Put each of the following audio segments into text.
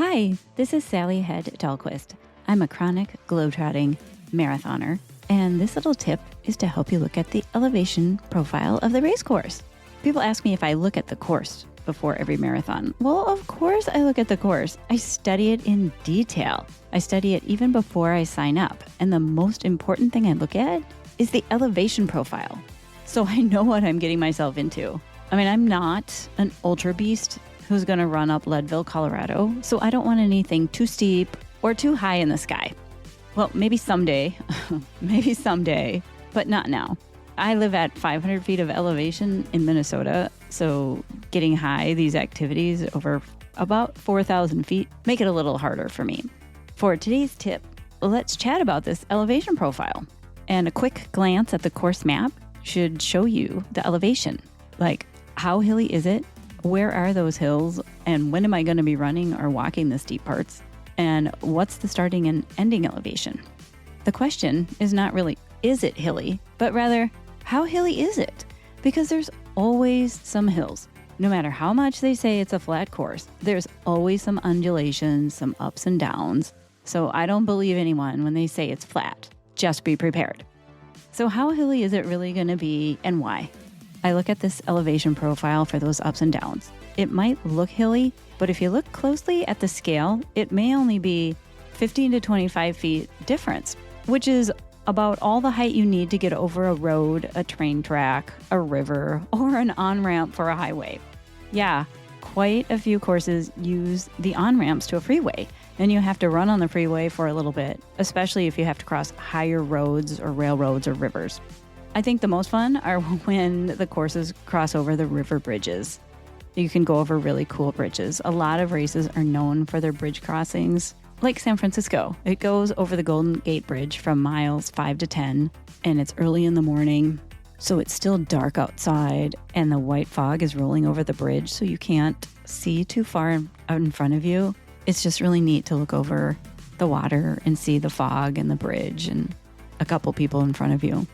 Hi, this is Sally Hed Dahlquist. I'm a chronic globetrotting marathoner, and this little tip is to help you look at the elevation profile of the race course. People ask me if I look at the course before every marathon. Well, of course I look at the course. I study it in detail. I study it even before I sign up. And the most important thing I look at is the elevation profile. So I know what I'm getting myself into. I mean, I'm not an ultra beast who's going to run up Leadville, Colorado, so I don't want anything too steep or too high in the sky. Well, maybe someday, but not now. I live at 500 feet of elevation in Minnesota, so getting high, these activities over about 4,000 feet make it a little harder for me. For today's tip, let's chat about this elevation profile. And a quick glance at the course map should show you the elevation. Like, how hilly is it? Where are those hills? And when am I going to be running or walking the steep parts? And what's the starting and ending elevation? The question is not really, is it hilly? But rather, how hilly is it? Because there's always some hills. No matter how much they say it's a flat course, there's always some undulations, some ups and downs. So I don't believe anyone when they say it's flat. Just be prepared. So how hilly is it really going to be and why? I look at this elevation profile for those ups and downs. It might look hilly, but if you look closely at the scale, it may only be 15 to 25 feet difference, which is about all the height you need to get over a road, a train track, a river, or an on-ramp for a highway. Yeah, quite a few courses use the on-ramps to a freeway, and you have to run on the freeway for a little bit, especially if you have to cross higher roads or railroads or rivers. I think the most fun are when the courses cross over the river bridges. You can go over really cool bridges. A lot of races are known for their bridge crossings, like San Francisco. It goes over the Golden Gate Bridge from miles 5 to 10, and it's early in the morning, so it's still dark outside, and the white fog is rolling over the bridge, so you can't see too far out in front of you. It's just really neat to look over the water and see the fog and the bridge and a couple people in front of you.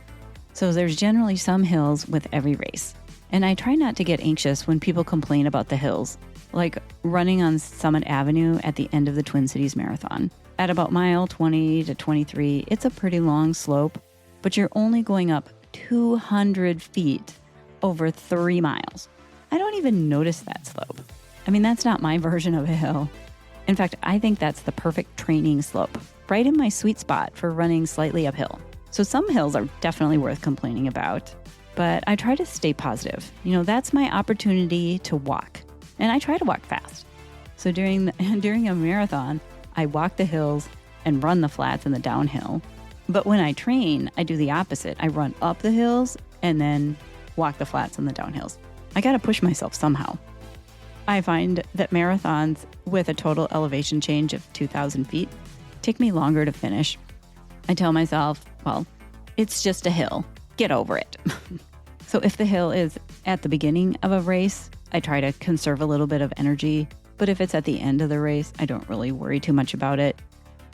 So there's generally some hills with every race. And I try not to get anxious when people complain about the hills, like running on Summit Avenue at the end of the Twin Cities Marathon. At about mile 20 to 23, it's a pretty long slope, but you're only going up 200 feet over 3 miles. I don't even notice that slope. I mean, that's not my version of a hill. In fact, I think that's the perfect training slope, right in my sweet spot for running slightly uphill. So some hills are definitely worth complaining about, but I try to stay positive. That's my opportunity to walk, and I try to walk fast. So during a marathon, I walk the hills and run the flats and the downhill. But when I train, I do the opposite. I run up the hills and then walk the flats and the downhills. I got to push myself somehow. I find that marathons with a total elevation change of 2,000 feet take me longer to finish. I tell myself, well, it's just a hill. Get over it. So if the hill is at the beginning of a race, I try to conserve a little bit of energy. But if it's at the end of the race, I don't really worry too much about it.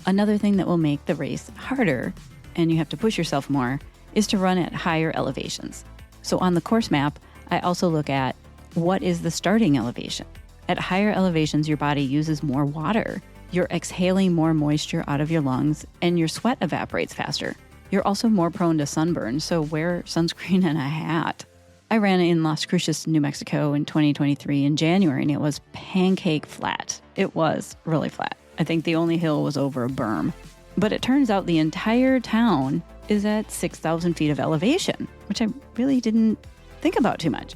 Another thing that will make the race harder, and you have to push yourself more, is to run at higher elevations. So on the course map, I also look at what is the starting elevation. At higher elevations, your body uses more water. You're exhaling more moisture out of your lungs, and your sweat evaporates faster. You're also more prone to sunburn, so wear sunscreen and a hat. I ran in Las Cruces, New Mexico in 2023 in January, and it was pancake flat. It was really flat. I think the only hill was over a berm. But it turns out the entire town is at 6,000 feet of elevation, which I really didn't think about too much.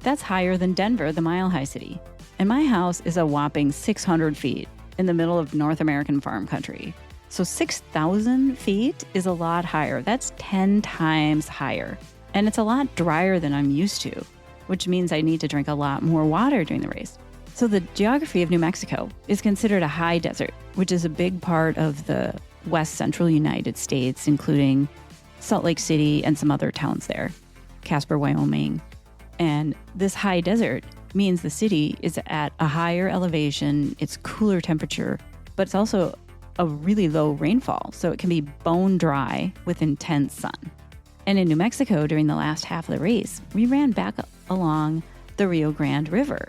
That's higher than Denver, the mile-high city. And my house is a whopping 600 feet in the middle of North American farm country. So 6,000 feet is a lot higher. That's 10 times higher. And it's a lot drier than I'm used to, which means I need to drink a lot more water during the race. So the geography of New Mexico is considered a high desert, which is a big part of the west central United States, including Salt Lake City and some other towns there, Casper, Wyoming. And this high desert means the city is at a higher elevation, it's cooler temperature, but it's also a really low rainfall, so it can be bone dry with intense sun. And in New Mexico, during the last half of the race, we ran back along the Rio Grande River,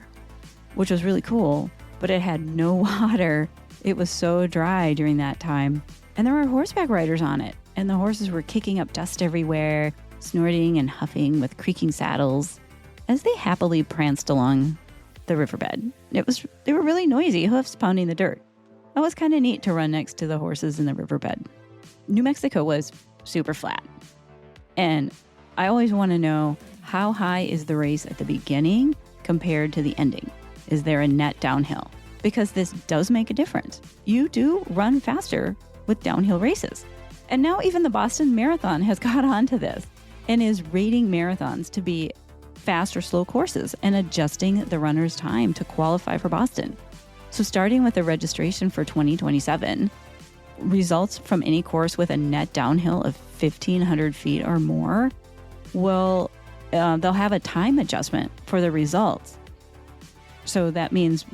which was really cool but it had no water. It was so dry during that time. And there were horseback riders on it, and the horses were kicking up dust everywhere, snorting and huffing with creaking saddles as they happily pranced along the riverbed. They were really noisy, hoofs pounding the dirt. It was kind of neat to run next to the horses in the riverbed. New Mexico was super flat. And I always want to know, how high is the race at the beginning compared to the ending? Is there a net downhill? Because this does make a difference. You do run faster with downhill races. And now even the Boston Marathon has got onto this and is rating marathons to be fast or slow courses and adjusting the runner's time to qualify for Boston. So starting with the registration for 2027, results from any course with a net downhill of 1,500 feet or more they'll have a time adjustment for the results. So that means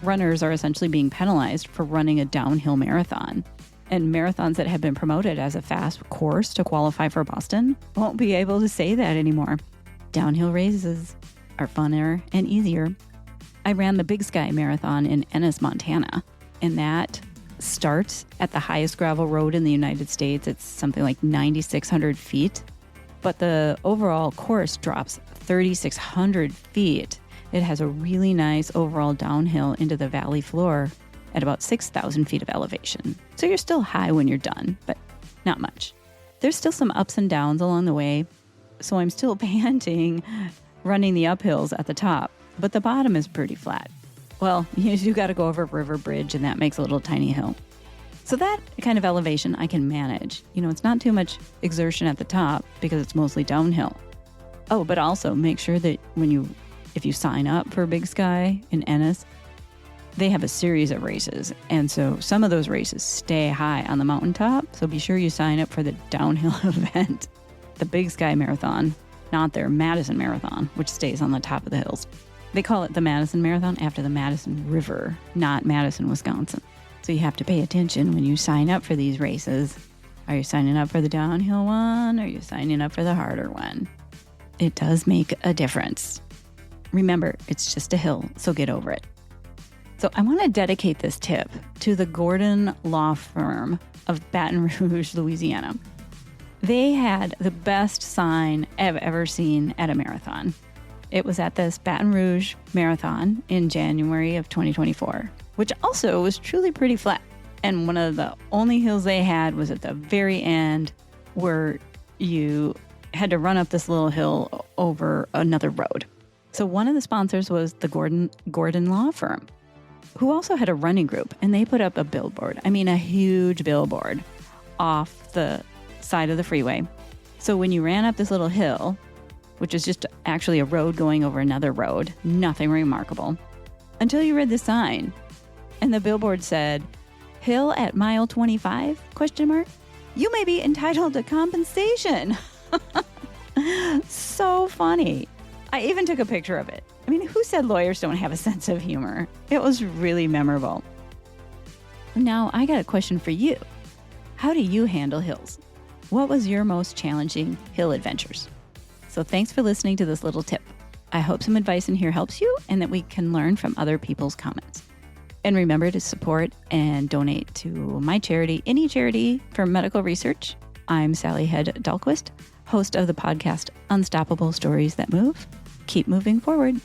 runners are essentially being penalized for running a downhill marathon. And marathons that have been promoted as a fast course to qualify for Boston won't be able to say that anymore. Downhill races are funner and easier. I ran the Big Sky Marathon in Ennis, Montana, and that starts at the highest gravel road in the United States. It's something like 9,600 feet, but the overall course drops 3,600 feet. It has a really nice overall downhill into the valley floor at about 6,000 feet of elevation. So you're still high when you're done, but not much. There's still some ups and downs along the way, so I'm still panting running the uphills at the top, but the bottom is pretty flat. Well, you got to go over a river bridge, and that makes a little tiny hill. So that kind of elevation I can manage. It's not too much exertion at the top because it's mostly downhill. Oh, but also make sure that if you sign up for Big Sky in Ennis, they have a series of races. And so some of those races stay high on the mountaintop. So be sure you sign up for the downhill event, the Big Sky Marathon, not their Madison Marathon, which stays on the top of the hills. They call it the Madison Marathon after the Madison River, not Madison, Wisconsin. So you have to pay attention when you sign up for these races. Are you signing up for the downhill one? Or are you signing up for the harder one? It does make a difference. Remember, it's just a hill, so get over it. So I want to dedicate this tip to the Gordon Law Firm of Baton Rouge, Louisiana. They had the best sign I've ever seen at a marathon. It was at this Baton Rouge Marathon in January of 2024, which also was truly pretty flat. And one of the only hills they had was at the very end, where you had to run up this little hill over another road. So one of the sponsors was the Gordon Law Firm, who also had a running group, and they put up a billboard. I mean, a huge billboard off the side of the freeway. So when you ran up this little hill, which is just actually a road going over another road, nothing remarkable, until you read the sign. And the billboard said, "Hill at mile 25, ? You may be entitled to compensation." So funny. I even took a picture of it. I mean, who said lawyers don't have a sense of humor? It was really memorable. Now, I got a question for you. How do you handle hills? What was your most challenging hill adventures? So thanks for listening to this little tip. I hope some advice in here helps you and that we can learn from other people's comments. And remember to support and donate to my charity, any charity for medical research. I'm Sally Hed Dahlquist, host of the podcast Unstoppable Stories That Move. Keep moving forward.